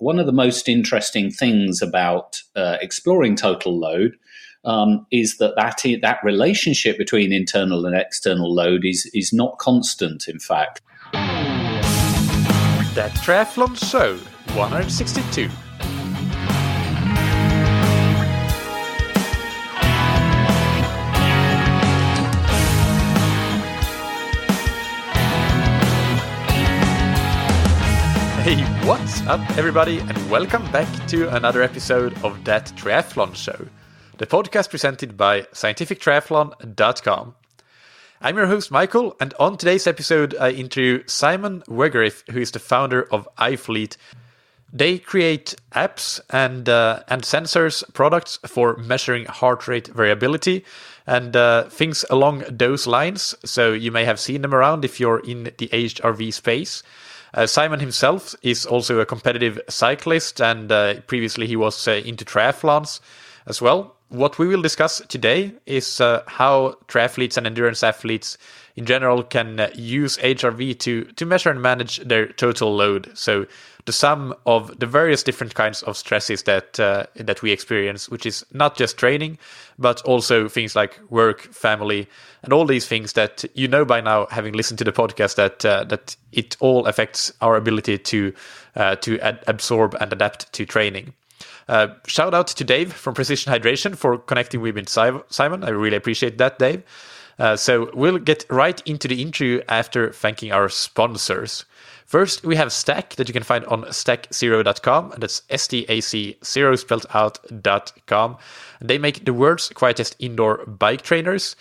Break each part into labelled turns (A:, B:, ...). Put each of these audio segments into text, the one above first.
A: one of the most interesting things about exploring total load is that relationship between internal and external load is not constant, in fact.
B: That Triathlon Show 162. Hey, what's up everybody, and welcome back to another episode of That Triathlon Show, the podcast presented by scientifictriathlon.com. I'm your host Michael, and on today's episode I interview Simon Wegerif, who is the founder of ithlete. They create apps and sensors products for measuring heart rate variability and things along those lines, so you may have seen them around if you're in the HRV space. Simon himself is also a competitive cyclist, and previously he was into triathlons as well. What we will discuss today is how triathletes and endurance athletes in general can use HRV to measure and manage their total load. So the sum of the various different kinds of stresses that we experience, which is not just training, but also things like work, family, and all these things that you know by now, having listened to the podcast, that it all affects our ability to absorb and adapt to training. Shout out to Dave from Precision Hydration for connecting with me, Simon. I really appreciate that, Dave. So we'll get right into the interview after thanking our sponsors. First, we have Stack that you can find on stack0.com, and that's STAC0 spelled out.com. They make the world's quietest indoor bike trainers.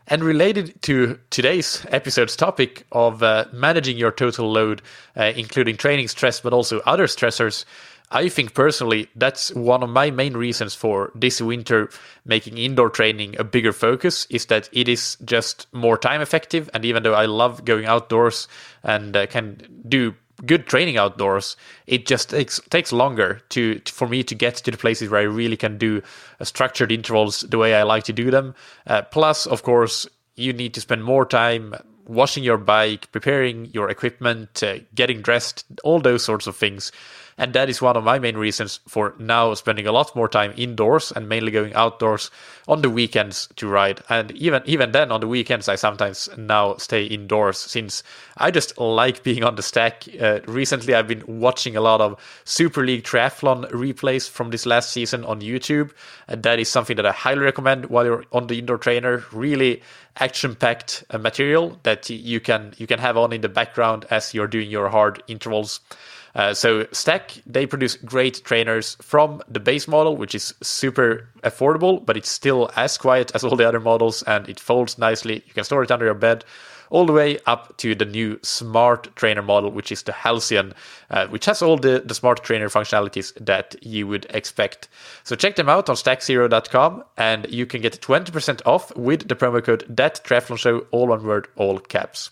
B: And related to today's episode's topic of managing your total load, including training stress, but also other stressors, I think personally that's one of my main reasons for this winter making indoor training a bigger focus, is that it is just more time effective. And even though I love going outdoors and can do good training outdoors, it just takes longer for me to get to the places where I really can do structured intervals the way I like to do them. Plus, of course, you need to spend more time washing your bike, preparing your equipment, getting dressed, all those sorts of things. And that is one of my main reasons for now spending a lot more time indoors and mainly going outdoors on the weekends to ride. And even then on the weekends, I sometimes now stay indoors since I just like being on the stack. Recently, I've been watching a lot of Super League Triathlon replays from this last season on YouTube. And that is something that I highly recommend while you're on the indoor trainer. Really action-packed material that you can have on in the background as you're doing your hard intervals. So Stack, they produce great trainers from the base model, which is super affordable, but it's still as quiet as all the other models, and it folds nicely. You can store it under your bed, all the way up to the new smart trainer model, which is the Halcyon, which has all the smart trainer functionalities that you would expect. So check them out on stack0.com, and you can get 20% off with the promo code THATTRIATHLONSHOW, all one word, all caps.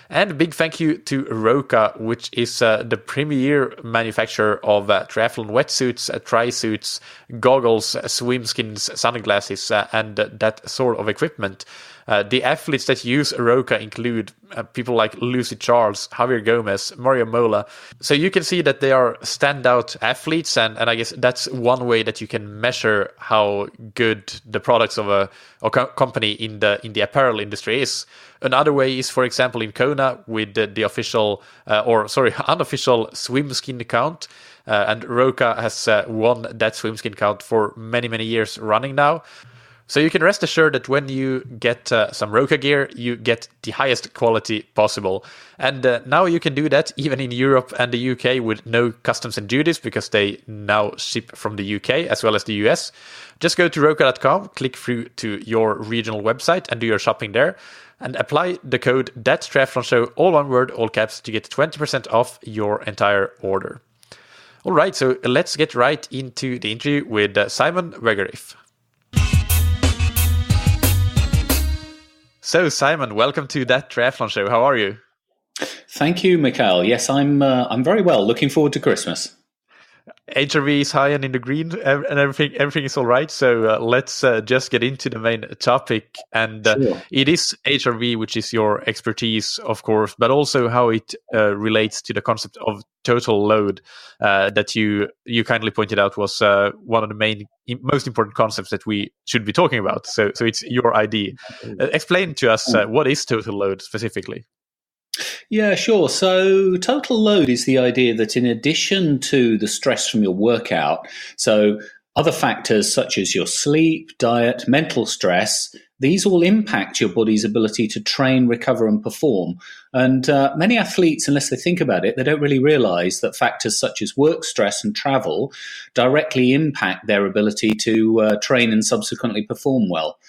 B: And a big thank you to Roka, which is the premier manufacturer of triathlon wetsuits, tri-suits, goggles, swim skins, sunglasses, and that sort of equipment. The athletes that use Roka include people like Lucy Charles, Javier Gomez, Mario Mola. So you can see that they are standout athletes, and I guess that's one way that you can measure how good the products of a company in the apparel industry is. Another way is, for example, in Kona with the unofficial swim skin count. And Roka has won that swim skin count for many, many years running now. So you can rest assured that when you get some Roka gear, you get the highest quality possible. And now you can do that even in Europe and the UK with no customs and duties, because they now ship from the UK as well as the US. Just go to roka.com, click through to your regional website and do your shopping there. And apply the code THATTRIATHLONSHOW, all one word, all caps, to get 20% off your entire order. All right, so let's get right into the interview with Simon Wegerif. So, Simon, welcome to That Triathlon Show. How are you?
A: Thank you, Mikhail. Yes, I'm very well. Looking forward to Christmas.
B: HRV is high and in the green, and everything is all right. So let's just get into the main topic. And
A: Sure.
B: it is HRV, which is your expertise, of course, but also how it relates to the concept of total load that you kindly pointed out was one of the most important concepts that we should be talking about. So it's your idea. Explain to us what is total load specifically.
A: Yeah, sure. So total load is the idea that in addition to the stress from your workout, so other factors such as your sleep, diet, mental stress, these all impact your body's ability to train, recover, and perform. And many athletes, unless they think about it, they don't really realize that factors such as work stress and travel directly impact their ability to train and subsequently perform well.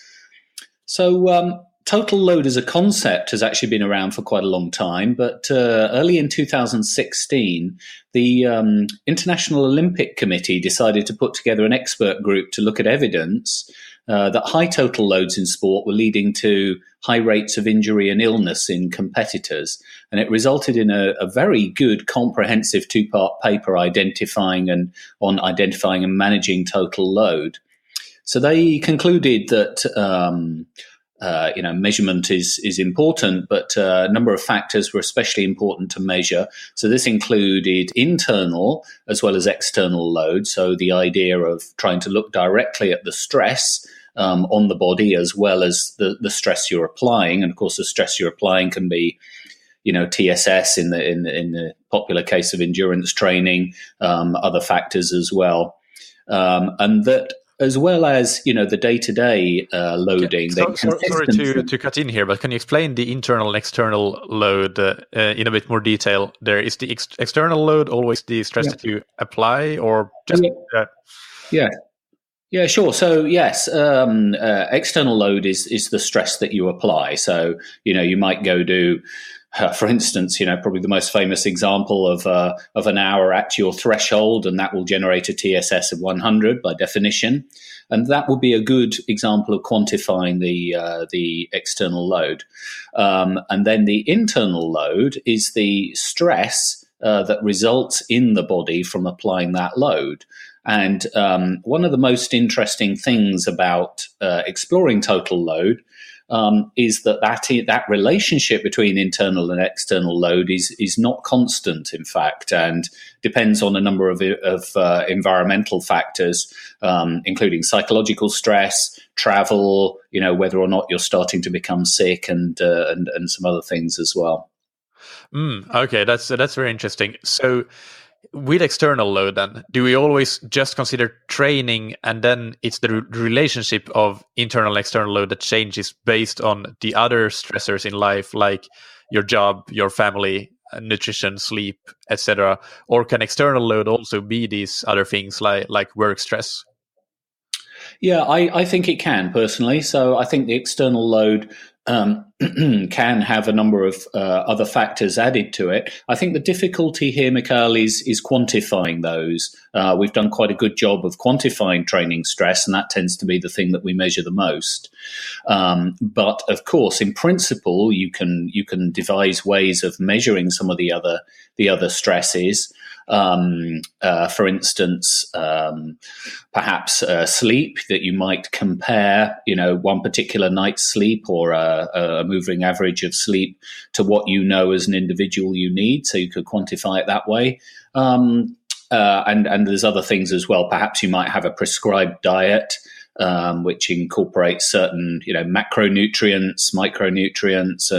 A: So total load as a concept has actually been around for quite a long time, but early in 2016, the International Olympic Committee decided to put together an expert group to look at evidence that high total loads in sport were leading to high rates of injury and illness in competitors. And it resulted in a very good comprehensive two-part paper identifying and managing total load. So they concluded that measurement is important, but a number of factors were especially important to measure. So this included internal as well as external load. So the idea of trying to look directly at the stress on the body as well as the stress you're applying. And of course, the stress you're applying can be, TSS in the popular case of endurance training, other factors as well, and that. As well as, the day-to-day loading.
B: Sorry to cut in here, but can you explain the internal and external load in a bit more detail? There is the external load always the stress that you apply, or just
A: Yeah, sure. So yes, external load is the stress that you apply. So you might go do. For instance, probably the most famous example of an hour at your threshold, and that will generate a TSS of 100 by definition, and that will be a good example of quantifying the external load. And then the internal load is the stress that results in the body from applying that load. And one of the most interesting things about exploring total load is that relationship between internal and external load is not constant, in fact, and depends on a number of environmental factors, including psychological stress, travel, whether or not you're starting to become sick, and some other things as well.
B: Okay, that's very interesting. So, with external load, then, do we always just consider training, and then it's the relationship of internal and external load that changes based on the other stressors in life, like your job, your family, nutrition, sleep, etc.? Or can external load also be these other things like work stress?
A: Yeah, I think it can, personally. So I think the external load can have a number of other factors added to it. I think the difficulty here, Mikael, is quantifying those. We've done quite a good job of quantifying training stress, and that tends to be the thing that we measure the most. But of course, in principle, you can devise ways of measuring some of the other stresses. For instance, perhaps sleep, that you might compare, one particular night's sleep or a moving average of sleep to what as an individual you need. So you could quantify it that way. And there's other things as well. Perhaps you might have a prescribed diet, which incorporates certain, macronutrients, micronutrients,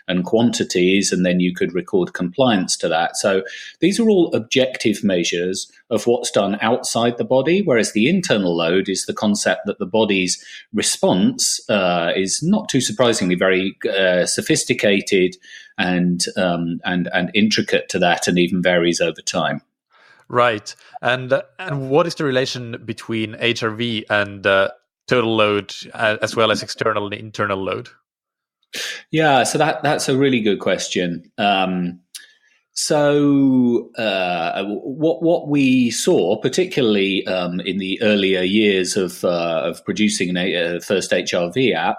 A: and quantities, and then you could record compliance to that. So these are all objective measures of what's done outside the body, whereas the internal load is the concept that the body's response is not too surprisingly very sophisticated and intricate to that, and even varies over time.
B: Right. And what is the relation between HRV and total load, as well as external and internal load?
A: Yeah, so that's a really good question. So what we saw, particularly in the earlier years of producing a first HRV app,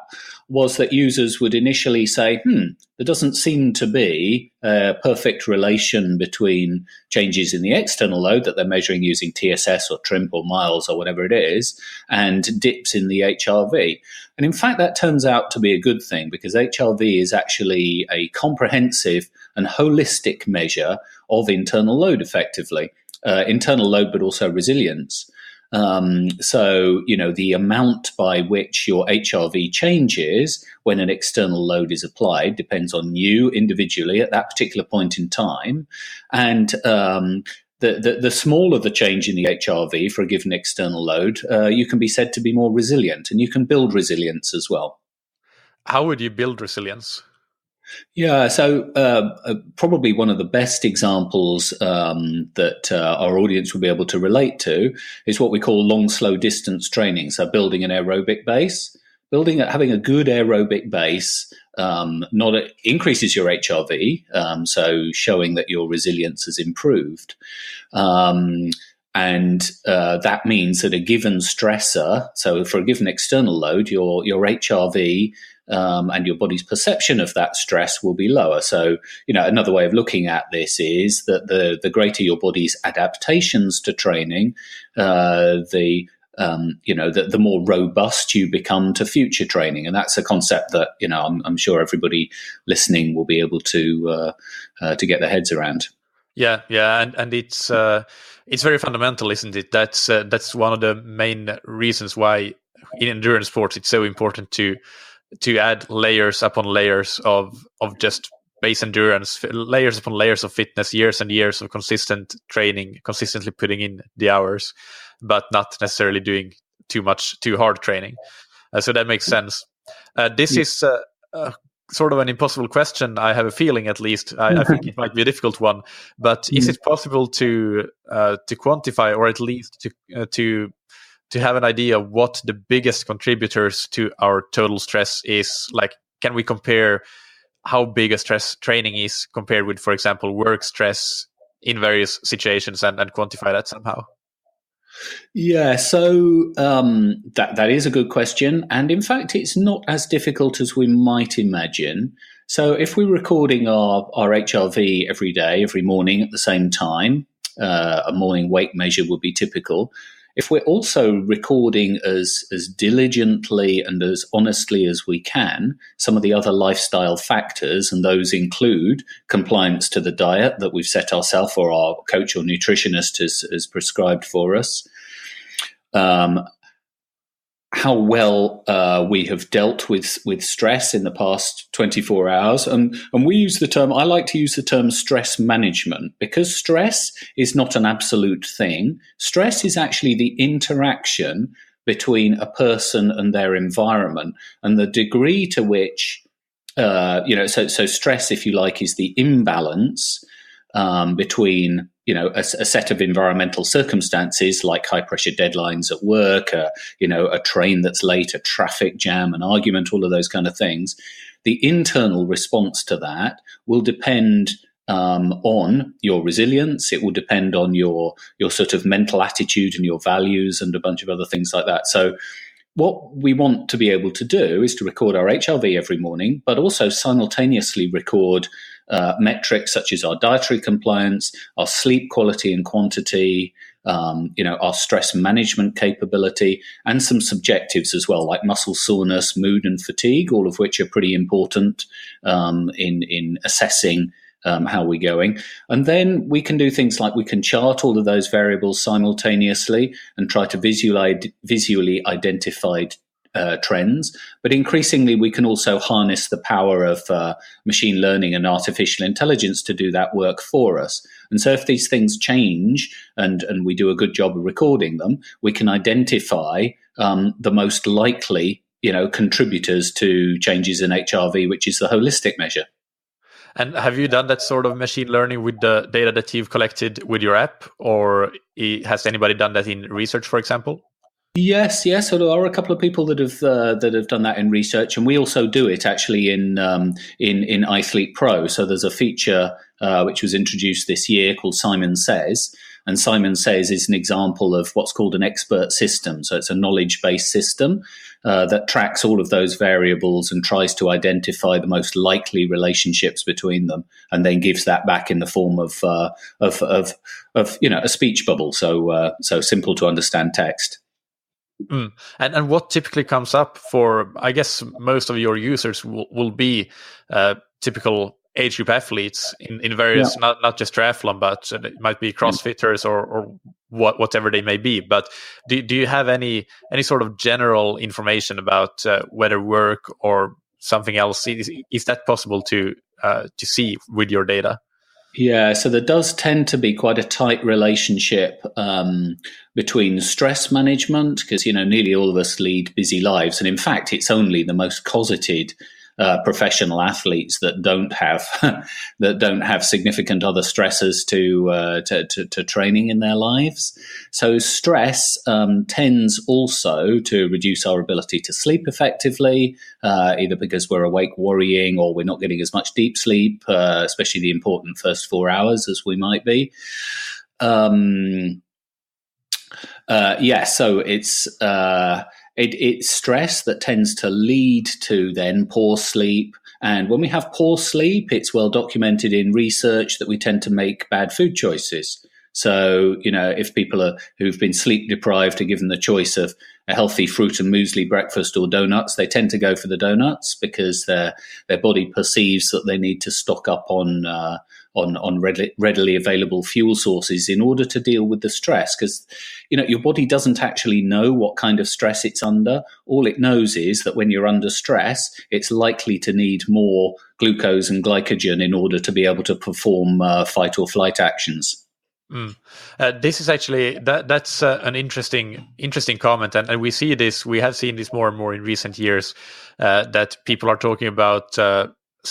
A: was that users would initially say, there doesn't seem to be a perfect relation between changes in the external load that they're measuring using TSS or TRIMP or miles or whatever it is, and dips in the HRV. And in fact, that turns out to be a good thing, because HRV is actually a comprehensive and holistic measure of internal load, effectively. Internal load, but also resilience. So, the amount by which your HRV changes when an external load is applied depends on you individually at that particular point in time. And the smaller the change in the HRV for a given external load, you can be said to be more resilient, and you can build resilience as well.
B: How would you build resilience?
A: Yeah, so probably one of the best examples that our audience will be able to relate to is what we call long, slow distance training. So building an aerobic base, having a good aerobic base increases your HRV, so showing that your resilience has improved. And that means that a given stressor, so for a given external load, your HRV and your body's perception of that stress will be lower. So, another way of looking at this is that the greater your body's adaptations to training, the more robust you become to future training. And that's a concept that, I'm sure everybody listening will be able to get their heads around.
B: Yeah, and it's very fundamental, isn't it? That's one of the main reasons why in endurance sports it's so important to add layers upon layers of just base endurance, layers upon layers of fitness, years and years of consistent training, consistently putting in the hours, but not necessarily doing too hard training. So that makes sense. This is sort of an impossible question. I have a feeling, at least. I think it might be a difficult one. But is it possible to quantify, or at least to have an idea of what the biggest contributors to our total stress is? Like, can we compare how big a stress training is compared with, for example, work stress in various situations and quantify that somehow?
A: Yeah, so that is a good question. And in fact, it's not as difficult as we might imagine. So if we're recording our HRV every day, every morning at the same time, a morning weight measure would be typical. If we're also recording as diligently and as honestly as we can some of the other lifestyle factors, and those include compliance to the diet that we've set ourselves or our coach or nutritionist has prescribed for us, how well we have dealt with stress in the past 24 hours. And we use the term, I like to use the term stress management, because stress is not an absolute thing. Stress is actually the interaction between a person and their environment, and the degree to which, so stress, if you like, is the imbalance between a set of environmental circumstances like high pressure deadlines at work, a train that's late, a traffic jam, an argument, all of those kind of things. The internal response to that will depend on your resilience. It will depend on your sort of mental attitude and your values and a bunch of other things like that. So what we want to be able to do is to record our HRV every morning, but also simultaneously record metrics such as our dietary compliance, our sleep quality and quantity, our stress management capability, and some subjectives as well, like muscle soreness, mood, and fatigue, all of which are pretty important in assessing how we're going. And then we can do things like we can chart all of those variables simultaneously and try to visually identify trends. But increasingly, we can also harness the power of machine learning and artificial intelligence to do that work for us. And so if these things change and we do a good job of recording them, we can identify the most likely contributors to changes in HRV, which is the holistic measure.
B: And have you done that sort of machine learning with the data that you've collected with your app, or has anybody done that in research, for example?
A: Yes. So there are a couple of people that have done that in research, and we also do it actually in ithlete Pro. So there's a feature which was introduced this year called Simon Says, and Simon Says is an example of what's called an expert system. So it's a knowledge-based system that tracks all of those variables and tries to identify the most likely relationships between them, and then gives that back in the form of a speech bubble. So simple to understand text.
B: And what typically comes up for, I guess, most of your users will be typical age group athletes in various, not just triathlon, but it might be CrossFitters or whatever they may be. But do you have any sort of general information about whether work or something else? Is that possible to see with your data?
A: Yeah, so there does tend to be quite a tight relationship between stress management, because nearly all of us lead busy lives, and in fact, it's only the most cosseted professional athletes that don't have significant other stressors to training in their lives. So stress tends also to reduce our ability to sleep effectively, either because we're awake worrying or we're not getting as much deep sleep, especially the important first 4 hours as we might be. So it's stress that tends to lead to then poor sleep. And when we have poor sleep, it's well documented in research that we tend to make bad food choices. So, if people who've been sleep deprived are given the choice of a healthy fruit and muesli breakfast or donuts, they tend to go for the donuts because their body perceives that they need to stock up on readily available fuel sources in order to deal with the stress. Because, your body doesn't actually know what kind of stress it's under. All it knows is that when you're under stress, it's likely to need more glucose and glycogen in order to be able to perform fight or flight actions.
B: This is actually that's an interesting comment, and we have seen this more and more in recent years, that people are talking about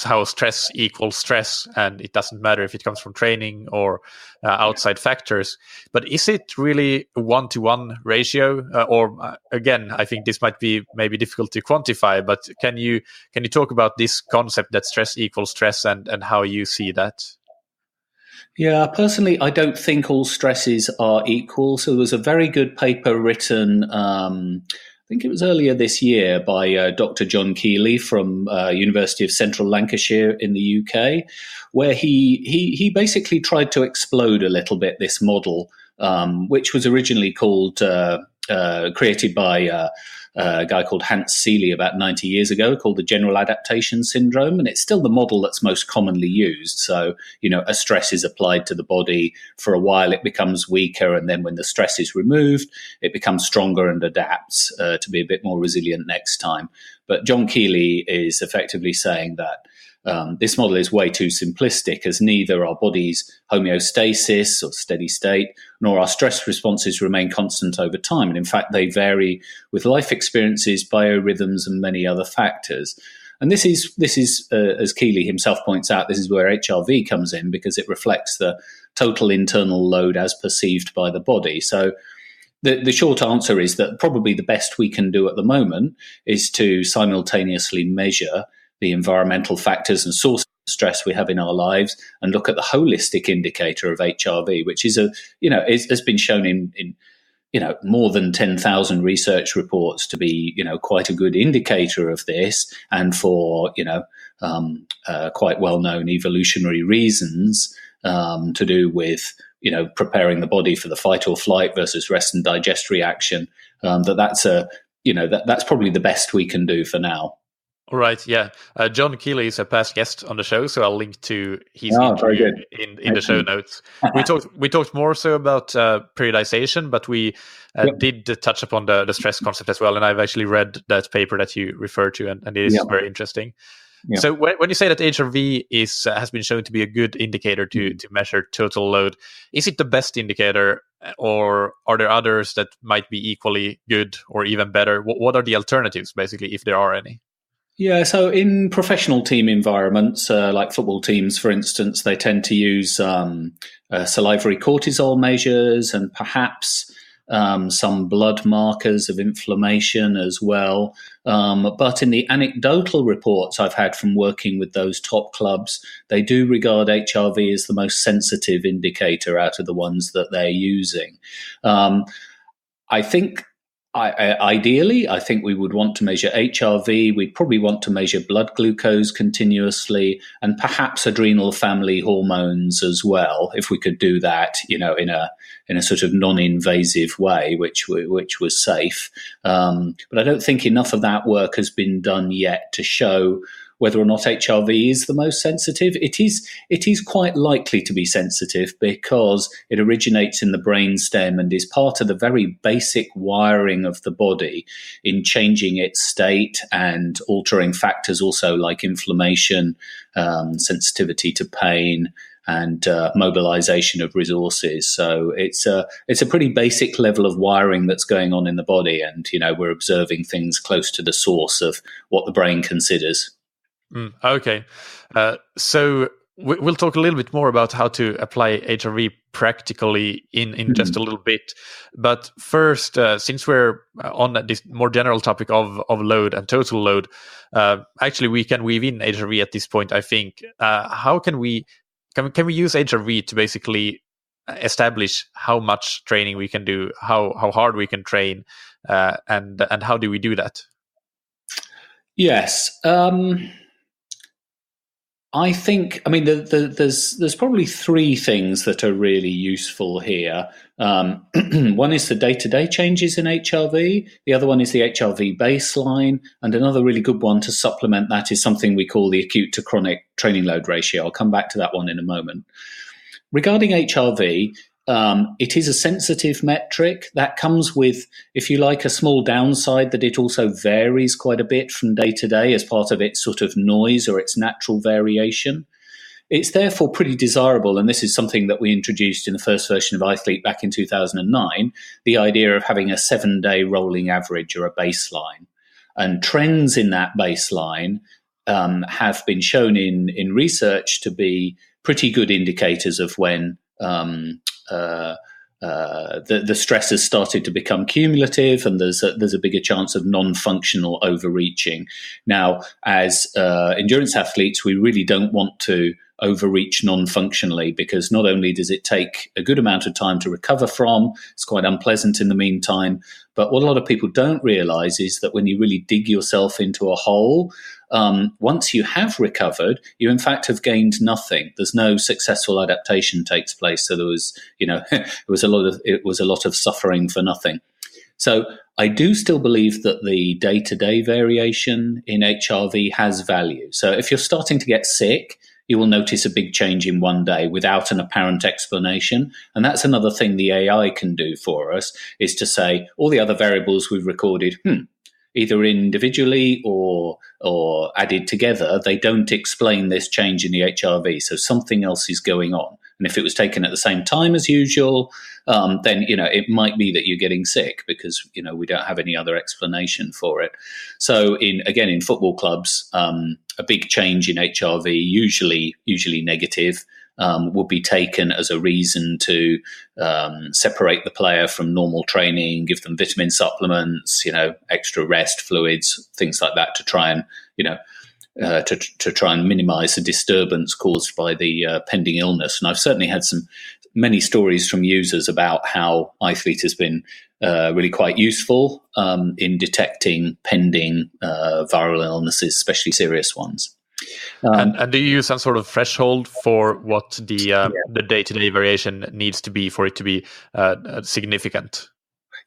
B: how stress equals stress, and it doesn't matter if it comes from training or outside factors. But is it really a 1-to-1 ratio? Or again, I think this might be maybe difficult to quantify, but can you talk about this concept that stress equals stress and how you see that?
A: Yeah, personally, I don't think all stresses are equal. So there was a very good paper written, I think it was earlier this year, by Dr. John Keeley from University of Central Lancashire in the UK, where he basically tried to explode a little bit this model, which was originally created by a guy called Hans Seeley about 90 years ago, called the general adaptation syndrome. And it's still the model that's most commonly used. So, a stress is applied to the body. For a while, it becomes weaker. And then when the stress is removed, it becomes stronger and adapts to be a bit more resilient next time. But John Keeley is effectively saying that this model is way too simplistic, as neither our body's homeostasis or steady state nor our stress responses remain constant over time. And in fact, they vary with life experiences, biorhythms, and many other factors. And this is as Keeley himself points out, this is where HRV comes in, because it reflects the total internal load as perceived by the body. So the short answer is that probably the best we can do at the moment is to simultaneously measure the environmental factors and sources of stress we have in our lives, and look at the holistic indicator of HRV, which is has been shown in more than 10,000 research reports to be quite a good indicator of this, and for quite well-known evolutionary reasons to do with preparing the body for the fight or flight versus rest and digest reaction. That's probably the best we can do for now.
B: All right, yeah. John Keeley is a past guest on the show, so I'll link to his interview in the show notes. We talked more so about periodization, but we did touch upon the stress concept as well, and I've actually read that paper that you referred to, and it is very interesting. Yeah. So when you say that HRV has been shown to be a good indicator to measure total load, is it the best indicator, or are there others that might be equally good or even better? What are the alternatives, basically, if there are any?
A: Yeah, so in professional team environments, like football teams, for instance, they tend to use salivary cortisol measures and perhaps some blood markers of inflammation as well. But in the anecdotal reports I've had from working with those top clubs, they do regard HRV as the most sensitive indicator out of the ones that they're using. I think ideally, I think we would want to measure HRV. We'd probably want to measure blood glucose continuously, and perhaps adrenal family hormones as well, if we could do that, in a sort of non-invasive way, which was safe. But I don't think enough of that work has been done yet to show whether or not HRV is the most sensitive. It is quite likely to be sensitive because it originates in the brainstem and is part of the very basic wiring of the body in changing its state and altering factors also like inflammation, sensitivity to pain, and mobilization of resources. So it's a pretty basic level of wiring that's going on in the body, and we're observing things close to the source of what the brain considers.
B: Okay. So we'll talk a little bit more about how to apply HRV practically in just a little bit. But first, since we're on this more general topic of load and total load, actually we can weave in HRV at this point, I think. How can we use HRV to basically establish how much training we can do, how hard we can train, and how do we do that?
A: Yes. I think, there's probably three things that are really useful here. One is the day-to-day changes in HRV. The other one is the HRV baseline. And another really good one to supplement that is something we call the acute to chronic training load ratio. I'll come back to that one in a moment. Regarding HRV, it is a sensitive metric that comes with, if you like, a small downside that it also varies quite a bit from day to day as part of its sort of noise or its natural variation. It's therefore pretty desirable, and this is something that we introduced in the first version of ithlete back in 2009, the idea of having a 7-day rolling average or a baseline. And trends in that baseline have been shown in research to be pretty good indicators of when the stressors started to become cumulative, and there's a bigger chance of non-functional overreaching. Now, as endurance athletes, we really don't want to overreach non-functionally, because not only does it take a good amount of time to recover from, it's quite unpleasant in the meantime, but what a lot of people don't realize is that when you really dig yourself into a hole, once you have recovered, you in fact have gained nothing. There's no successful adaptation takes place. So there was, it was a lot of suffering for nothing. So I do still believe that the day-to-day variation in HRV has value. So if you're starting to get sick, you will notice a big change in one day without an apparent explanation. And that's another thing the AI can do for us, is to say all the other variables we've recorded, either individually or added together, they don't explain this change in the HRV. So something else is going on. And if it was taken at the same time as usual, then, it might be that you're getting sick because, we don't have any other explanation for it. So in football clubs, a big change in HRV, usually negative, would be taken as a reason to separate the player from normal training, give them vitamin supplements, extra rest, fluids, things like that, to try and, to try and minimize the disturbance caused by the pending illness. And I've certainly had many stories from users about how ithlete has been really quite useful in detecting pending viral illnesses, especially serious ones.
B: And do you use some sort of threshold for what the day-to-day variation needs to be for it to be significant?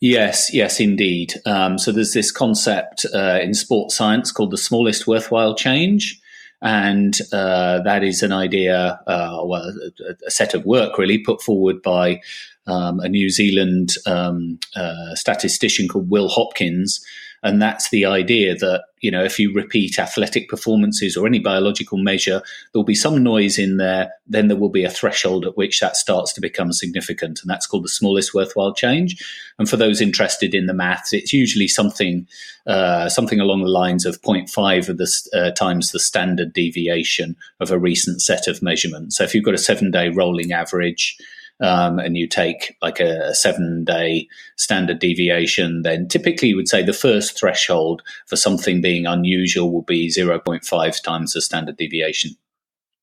A: Yes, indeed. So there's this concept in sports science called the smallest worthwhile change. And that is an idea, a set of work really put forward by a New Zealand statistician called Will Hopkins. And that's the idea that, if you repeat athletic performances or any biological measure, there'll be some noise in there, then there will be a threshold at which that starts to become significant. And that's called the smallest worthwhile change. And for those interested in the maths, it's usually something along the lines of 0.5 of the times the standard deviation of a recent set of measurements. So if you've got a 7-day rolling average, and you take like a 7-day standard deviation, then typically you would say the first threshold for something being unusual will be 0.5 times the standard deviation.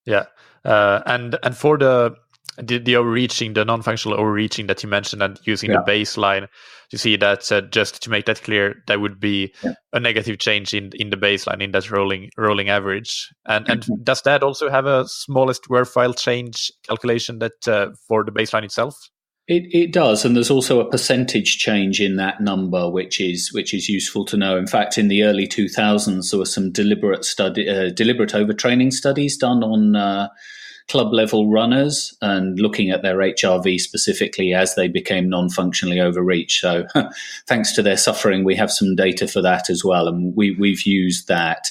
B: Yeah, and for the overreaching, the non-functional overreaching that you mentioned, and using the baseline, you see that just to make that clear, that would be a negative change in the baseline, in that rolling average. And does that also have a smallest worthwhile change calculation that for the baseline itself?
A: It does, and there's also a percentage change in that number, which is useful to know. In fact, in the early 2000s, there were some deliberate overtraining studies done on club level runners and looking at their HRV specifically as they became non-functionally overreached. So thanks to their suffering, we have some data for that as well. And we've used that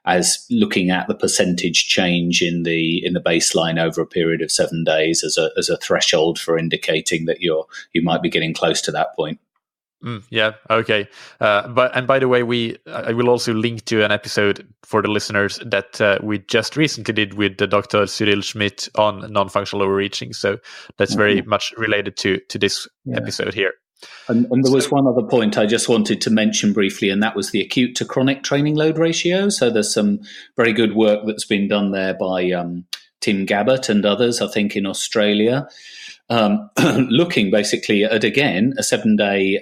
A: as looking at the percentage change in the baseline over a period of 7 days as a threshold for indicating that you might be getting close to that point.
B: Yeah. Okay. But by the way, I will also link to an episode for the listeners that we just recently did with Dr. Cyril Schmidt on non-functional overreaching. So that's very much related to this episode here.
A: And there was one other point I just wanted to mention briefly, and that was the acute to chronic training load ratio. So there's some very good work that's been done there by Tim Gabbett and others, I think, in Australia. Looking basically at, again, a 7-day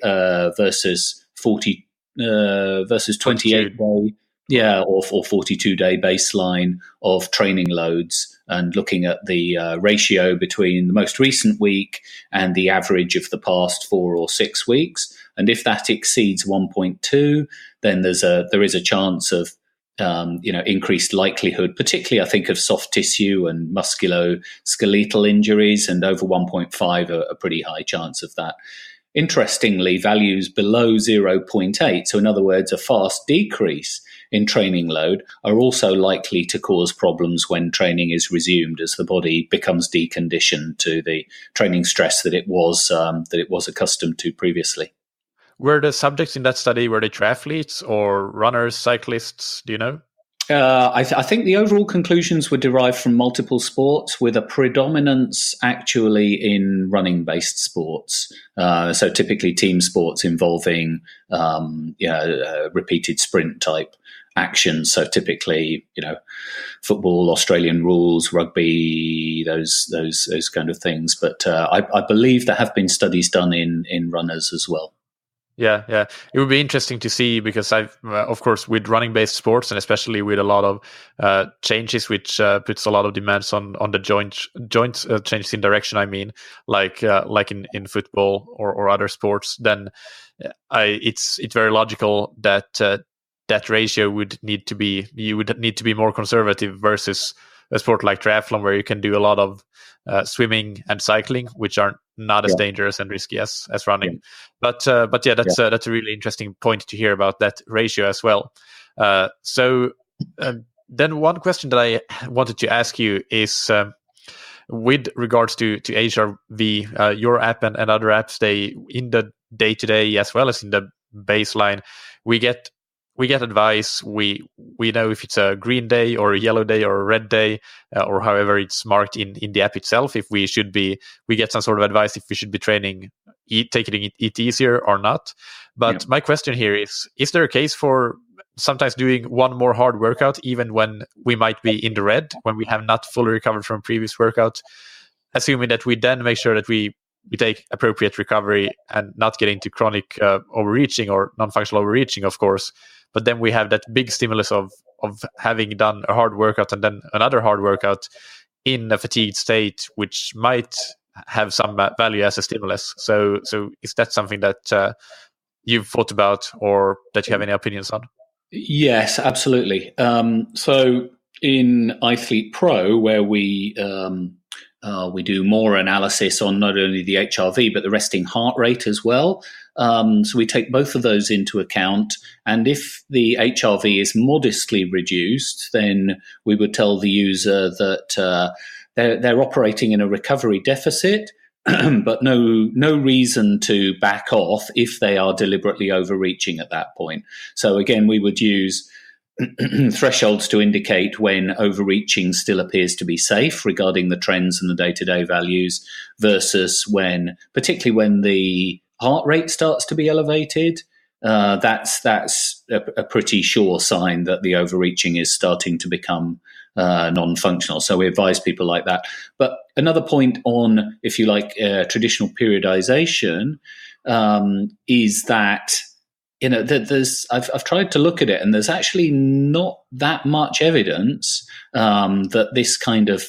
A: versus 28 day, or 42-day baseline of training loads, and looking at the ratio between the most recent week and the average of the past 4 or 6 weeks. And if that exceeds 1.2, then there is a chance of increased likelihood, particularly I think of soft tissue and musculoskeletal injuries, and over 1.5 a pretty high chance of that. Interestingly, values below 0.8, so in other words, a fast decrease in training load, are also likely to cause problems when training is resumed, as the body becomes deconditioned to the training stress that it was accustomed to previously.
B: Were the subjects in that study, were they triathletes or runners, cyclists? Do you know?
A: I think the overall conclusions were derived from multiple sports, with a predominance actually in running-based sports. So typically team sports involving repeated sprint type actions. So typically, football, Australian rules, rugby, those kind of things. But I believe there have been studies done in runners as well.
B: Yeah. It would be interesting to see, because I've, of course, with running-based sports, and especially with a lot of changes, which puts a lot of demands on the joint changes in direction. I mean, like in football or other sports, then it's very logical that that ratio would need to be more conservative versus a sport like triathlon, where you can do a lot of swimming and cycling, which are not as dangerous and risky as running. But that's a really interesting point to hear about that ratio as well. So then one question that I wanted to ask you is, with regards to HRV, your app and other apps, they, in the day-to-day as well as in the baseline, we get advice. We know if it's a green day or a yellow day or a red day, or however it's marked in the app itself. If we get some sort of advice if we should be taking it easier or not. But my question here is there a case for sometimes doing one more hard workout, even when we might be in the red, when we have not fully recovered from previous workout, assuming that we then make sure that we take appropriate recovery and not get into chronic overreaching or non-functional overreaching, of course. But then we have that big stimulus of having done a hard workout and then another hard workout in a fatigued state, which might have some value as a stimulus. So is that something that you've thought about, or that you have any opinions on?
A: Yes, absolutely. So in ithlete Pro, where we do more analysis on not only the HRV but the resting heart rate as well. So we take both of those into account. And if the HRV is modestly reduced, then we would tell the user that they're operating in a recovery deficit, but no reason to back off if they are deliberately overreaching at that point. So again, we would use thresholds to indicate when overreaching still appears to be safe regarding the trends and the day-to-day values versus when, particularly when the heart rate starts to be elevated. That's a pretty sure sign that the overreaching is starting to become non-functional. So we advise people like that. But another point on, if you like, traditional periodization is that, I've tried to look at it, and there's actually not that much evidence that this kind of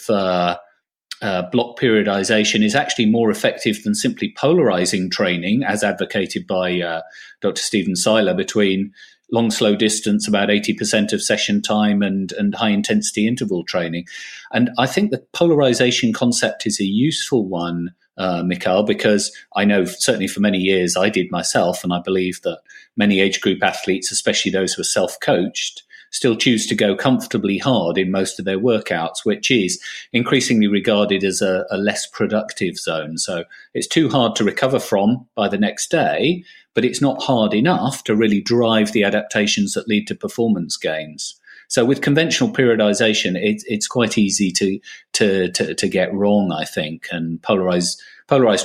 A: block periodization is actually more effective than simply polarizing training, as advocated by Dr. Stephen Seiler, between long, slow distance, about 80% of session time, and high-intensity interval training. And I think the polarization concept is a useful one, Mikhail, because I know certainly for many years I did myself, and I believe that many age group athletes, especially those who are self-coached, still choose to go comfortably hard in most of their workouts, which is increasingly regarded as a less productive zone. So it's too hard to recover from by the next day, but it's not hard enough to really drive the adaptations that lead to performance gains. So with conventional periodization, it's quite easy to get wrong, I think, and polarized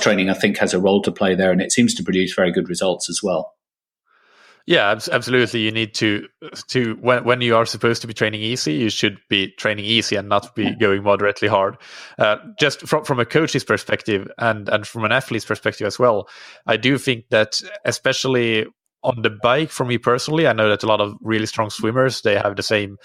A: training, I think, has a role to play there, and it seems to produce very good results as well.
B: Yeah, absolutely. You need to when you are supposed to be training easy, you should be training easy and not be going moderately hard. Just from a coach's perspective and from an athlete's perspective as well, I do think that especially on the bike, for me personally, I know that a lot of really strong swimmers, they have the same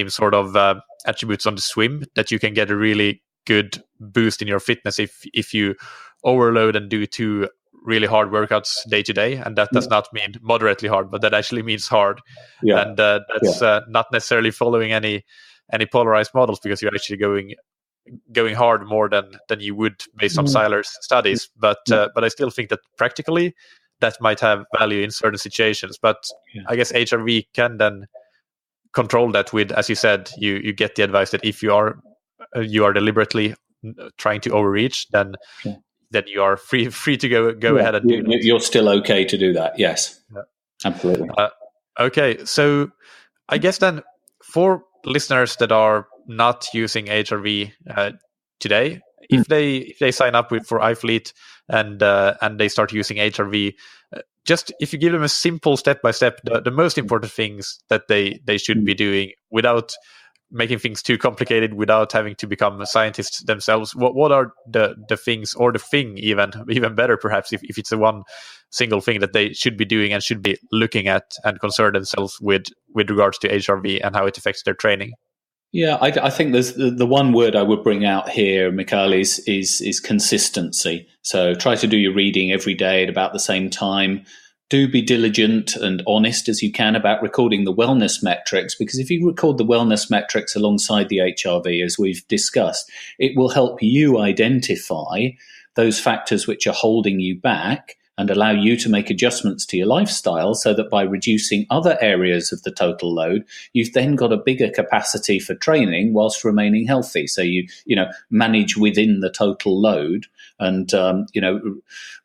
B: sort of attributes on the swim, that you can get a really good boost in your fitness if you overload and do two really hard workouts day to day, and that does not mean moderately hard, but that actually means hard. And that's not necessarily following any polarized models, because you're actually going hard more than you would based on Seiler's studies. But I still think that practically that might have value in certain situations. But I guess HRV can then control that with, as you said, you get the advice that if you are deliberately trying to overreach, then you are free to go ahead and do that.
A: You're still okay to do that. Yes, absolutely.
B: Okay, so I guess then for listeners that are not using HRV today, if they sign up for ithlete and they start using HRV, just if you give them a simple step-by-step, the most important things that they should be doing without making things too complicated, without having to become scientists themselves, what are the things, or the thing even better perhaps, if it's a one single thing that they should be doing and should be looking at and concern themselves with regards to HRV and how it affects their training?
A: Yeah, I think there's the one word I would bring out here, Mikhail, is consistency. So try to do your reading every day at about the same time. Do be diligent and honest as you can about recording the wellness metrics, because if you record the wellness metrics alongside the HRV, as we've discussed, it will help you identify those factors which are holding you back and allow you to make adjustments to your lifestyle, so that by reducing other areas of the total load, you've then got a bigger capacity for training whilst remaining healthy. So you manage within the total load, and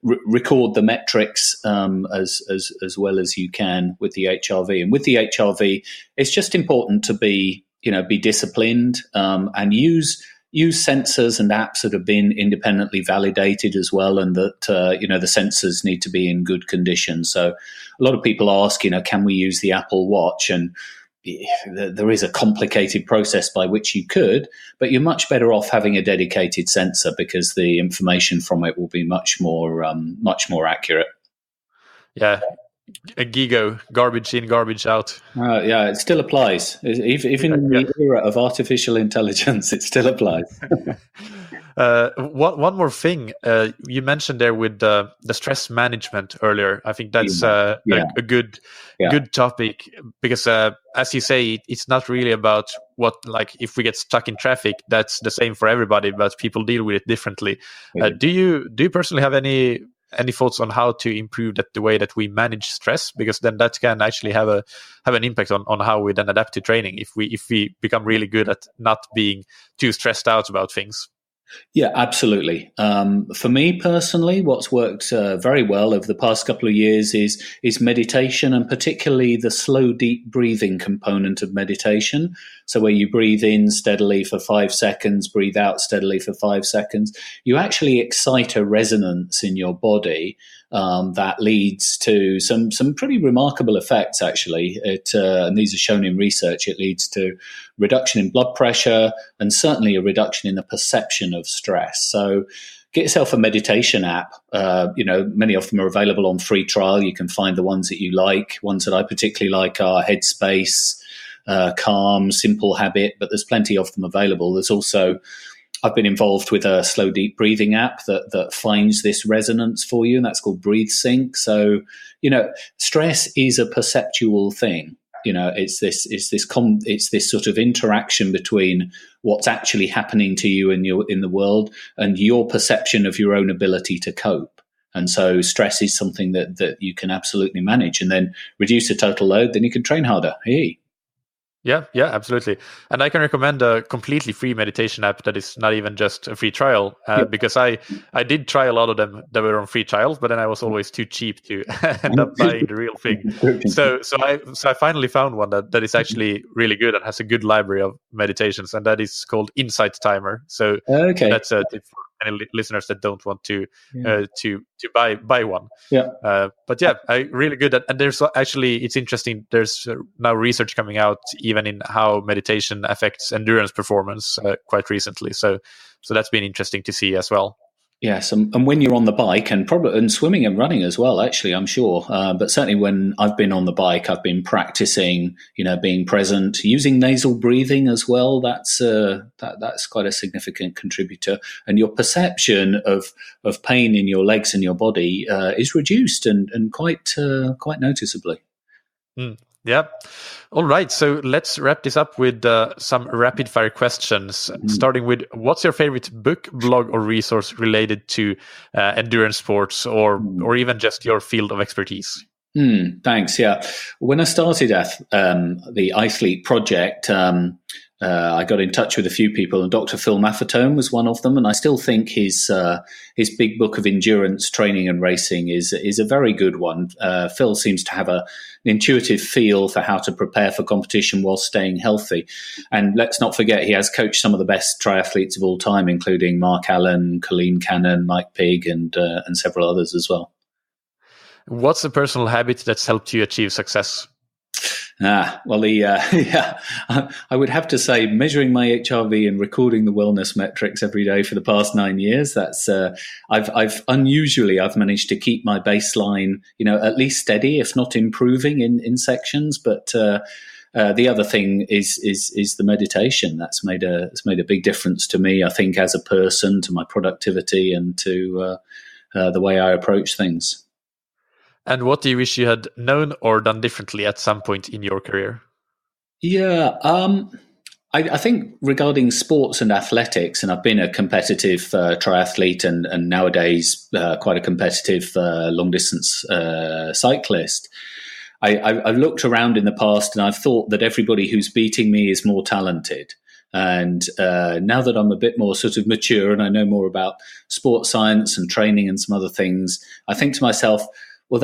A: record the metrics as well as you can with the HRV. And with the HRV, it's just important to be disciplined and use sensors and apps that have been independently validated as well, and that the sensors need to be in good condition. So a lot of people ask, can we use the Apple Watch? And there is a complicated process by which you could, but you're much better off having a dedicated sensor, because the information from it will be much more accurate.
B: Yeah. A GIGO, garbage in, garbage out.
A: Yeah, it still applies. Even in the era of artificial intelligence, it still applies.
B: One more thing. You mentioned there with the stress management earlier. I think that's a good topic, because as you say, it's not really about if we get stuck in traffic, that's the same for everybody, but people deal with it differently. Yeah. Do you personally have any thoughts on how to improve the way that we manage stress? Because then that can actually have an impact on how we then adapt to training, if we become really good at not being too stressed out about things.
A: Yeah, absolutely. For me personally, what's worked very well over the past couple of years is meditation, and particularly the slow, deep breathing component of meditation. So where you breathe in steadily for 5 seconds, breathe out steadily for 5 seconds, you actually excite a resonance in your body that leads to some pretty remarkable effects. Actually, and these are shown in research. It leads to reduction in blood pressure and certainly a reduction in the perception of stress. So get yourself a meditation app. Many of them are available on free trial. You can find the ones that you like. Ones that I particularly like are Headspace, Calm, Simple Habit, but there's plenty of them available. There's also, I've been involved with a slow, deep breathing app that finds this resonance for you, and that's called Breathe Sync. So, stress is a perceptual thing. It's this sort of interaction between what's actually happening to you in the world and your perception of your own ability to cope. And so stress is something that you can absolutely manage, and then reduce the total load, then you can train harder. Hey.
B: Yeah, absolutely. And I can recommend a completely free meditation app that is not even just a free trial, because I did try a lot of them that were on free trials, but then I was always too cheap to end up buying the real thing. So I finally found one that is actually really good and has a good library of meditations, and that is called Insight Timer. So that's a tip for any listeners that don't want to buy one. But really good. And there's actually, it's interesting, there's now research coming out even in how meditation affects endurance performance quite recently. So that's been interesting to see as well.
A: Yes, and when you're on the bike, and swimming and running as well, actually, I'm sure. But certainly when I've been on the bike, I've been practicing, being present, using nasal breathing as well. That's quite a significant contributor. And your perception of pain in your legs and your body is reduced and quite noticeably.
B: Yeah. All right. So let's wrap this up with some rapid fire questions, starting with, what's your favorite book, blog, or resource related to endurance sports or even just your field of expertise?
A: Thanks. Yeah. When I started the ithlete project, I got in touch with a few people, and Dr. Phil Maffetone was one of them. And I still think his big book of endurance training and racing is a very good one. Phil seems to have an intuitive feel for how to prepare for competition while staying healthy. And let's not forget, he has coached some of the best triathletes of all time, including Mark Allen, Colleen Cannon, Mike Pigg, and several others as well.
B: What's a personal habit that's helped you achieve success?
A: I would have to say measuring my HRV and recording the wellness metrics every day for the past 9 years. That's I've managed to keep my baseline, at least steady, if not improving in sections. But the other thing is the meditation. That's made a big difference to me, I think, as a person, to my productivity, and to the way I approach things.
B: And what do you wish you had known or done differently at some point in your career?
A: Yeah, I think regarding sports and athletics, and I've been a competitive triathlete and nowadays quite a competitive long-distance cyclist, I've looked around in the past and I've thought that everybody who's beating me is more talented. And now that I'm a bit more sort of mature and I know more about sports science and training and some other things, I think to myself, well,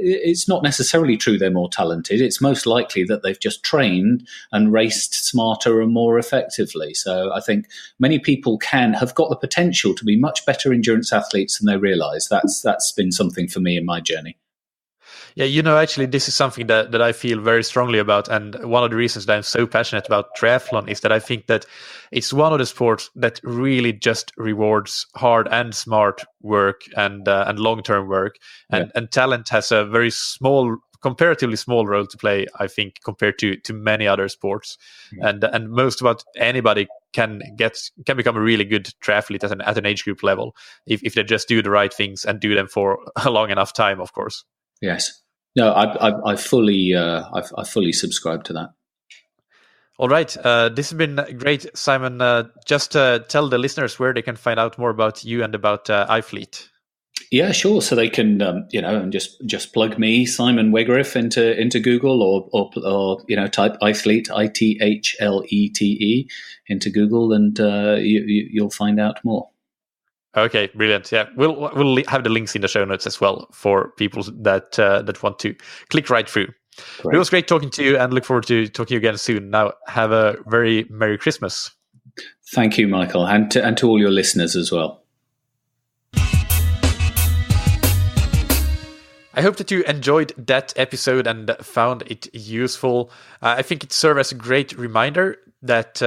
A: it's not necessarily true they're more talented. It's most likely that they've just trained and raced smarter and more effectively. So I think many people have got the potential to be much better endurance athletes than they realize. That's been something for me in my journey.
B: Yeah, actually, this is something that I feel very strongly about. And one of the reasons that I'm so passionate about triathlon is that I think that it's one of the sports that really just rewards hard and smart work and long-term work. And talent has a very comparatively small role to play, I think, compared to many other sports. And most about anybody can become a really good triathlete at an age group level if they just do the right things and do them for a long enough time, of course.
A: Yes. No, I fully subscribe to that.
B: All right. This has been great, Simon. Just tell the listeners where they can find out more about you and about iFleet.
A: Yeah, sure. So they can, and just plug me, Simon Wegerif, into Google, or type ithlete, ITHLETE, into Google, and you'll find out more.
B: Okay, brilliant. Yeah, we'll have the links in the show notes as well for people that want to click right through. Great. It was great talking to you, and look forward to talking to you again soon. Now, have a very Merry Christmas.
A: Thank you, Michael, and to all your listeners as well.
B: I hope that you enjoyed that episode and found it useful. I think it served as a great reminder that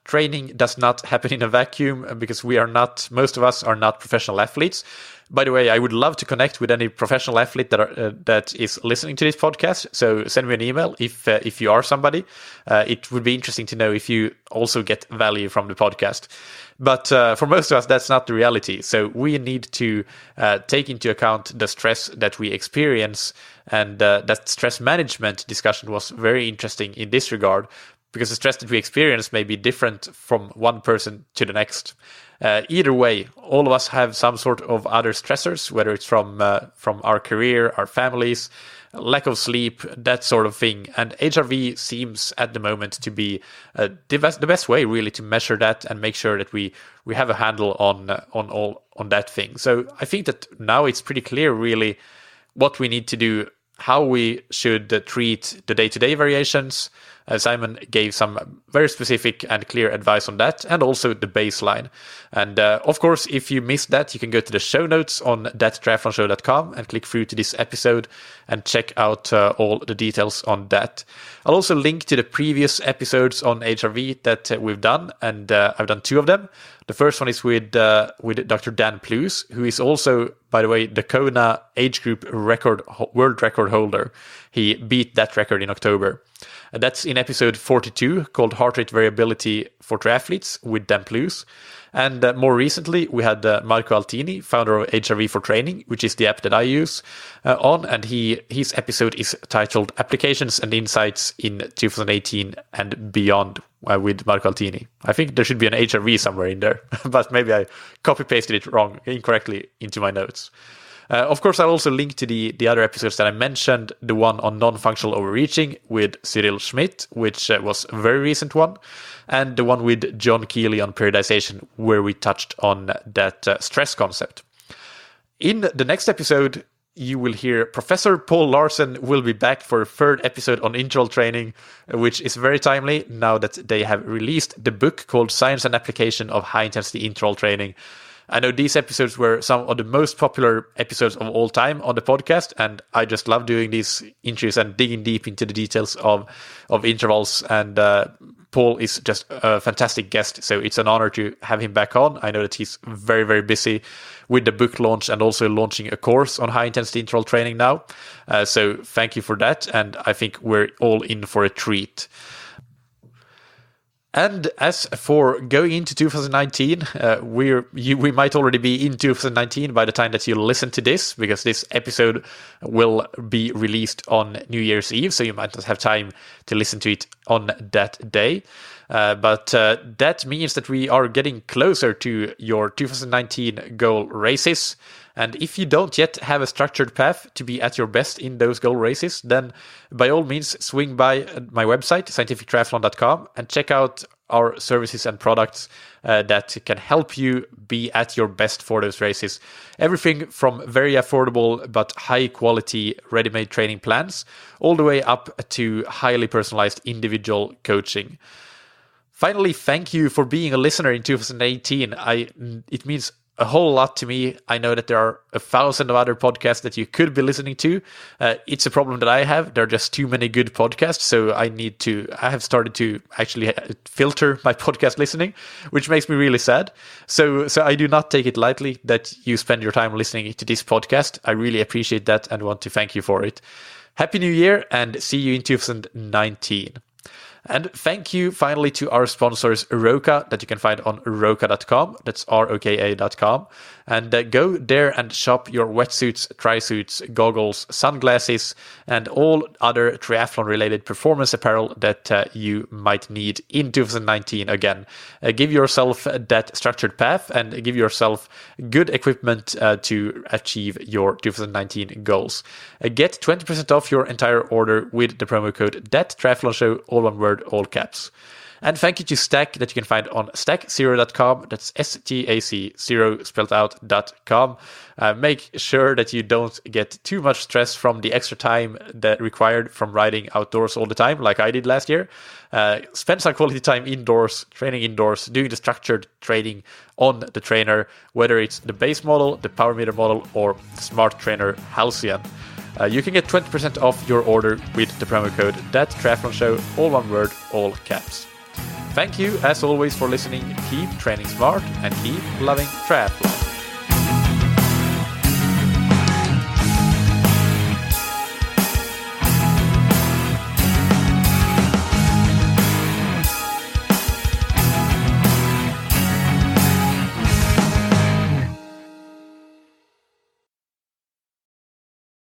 B: training does not happen in a vacuum, because most of us are not professional athletes. By the way, I would love to connect with any professional athlete that is listening to this podcast. So send me an email if you are somebody. It would be interesting to know if you also get value from the podcast. But for most of us, that's not the reality. So we need to take into account the stress that we experience. And that stress management discussion was very interesting in this regard, because the stress that we experience may be different from one person to the next. Either way, all of us have some sort of other stressors, whether it's from our career, our families, lack of sleep, that sort of thing. And HRV seems at the moment to be the best way really to measure that and make sure that we have a handle on that thing. So I think that now it's pretty clear really what we need to do, how we should treat the day-to-day variations. Simon gave some very specific and clear advice on that, and also the baseline. And of course, if you missed that, you can go to the show notes on thattriathlonshow.com and click through to this episode and check out all the details on that. I'll also link to the previous episodes on HRV that we've done, and I've done 2 of them. The first one is with Dr. Dan Plews, who is also, by the way, the Kona age group world record holder. He beat that record in October. And that's in episode 42, called Heart Rate Variability for Triathletes, with Dan Plews. And more recently, we had Marco Altini, founder of HRV for Training, which is the app that I use on. And his episode is titled Applications and Insights in 2018 and Beyond, with Marco Altini. I think there should be an HRV somewhere in there, but maybe I copy-pasted it incorrectly into my notes. Of course, I'll also link to the other episodes that I mentioned, the one on non-functional overreaching with Cyril Schmidt, which was a very recent one, and the one with John Keeley on periodization, where we touched on that stress concept. In the next episode, you will hear Professor Paul Larsen will be back for a 3rd episode on interval training, which is very timely now that they have released the book called Science and Application of High-Intensity Interval Training. I know these episodes were some of the most popular episodes of all time on the podcast, and I just love doing these interviews and digging deep into the details of intervals. And Paul is just a fantastic guest, so it's an honor to have him back on. I know that he's very, very busy with the book launch and also launching a course on high-intensity interval training now. So thank you for that, and I think we're all in for a treat. And as for going into 2019, we might already be in 2019 by the time that you listen to this, because this episode will be released on New Year's Eve, so you might not have time to listen to it on that day. But that means that we are getting closer to your 2019 goal races. And if you don't yet have a structured path to be at your best in those goal races, then by all means swing by my website, scientifictriathlon.com, and check out our services and products that can help you be at your best for those races. Everything from very affordable but high quality ready-made training plans, all the way up to highly personalized individual coaching. Finally, thank you for being a listener in 2018. It means a whole lot to me. I know that there are 1,000 other podcasts that you could be listening to. It's a problem that I have. There are just too many good podcasts, so I have started to actually filter my podcast listening, which makes me really sad. So I do not take it lightly that you spend your time listening to this podcast. I really appreciate that and want to thank you for it. Happy New Year, and see you in 2019. And thank you finally to our sponsors, Roka, that you can find on roka.com. That's roka.com. And go there and shop your wetsuits, tri-suits, goggles, sunglasses, and all other triathlon-related performance apparel that you might need in 2019 again. Give yourself that structured path and give yourself good equipment to achieve your 2019 goals. Get 20% off your entire order with the promo code THATTRIATHLONSHOW, all one word, all caps. And thank you to Stack, that you can find on stack0.com. That's STAC0 spelled out.com. Make sure that you don't get too much stress from the extra time that required from riding outdoors all the time, like I did last year. Spend some quality time indoors, training indoors, doing the structured training on the trainer, whether it's the base model, the power meter model, or the smart trainer Halcyon. You can get 20% off your order with the promo code THATTRIATHLONSHOW, all one word, all caps. Thank you, as always, for listening. Keep training smart and keep loving triathlon.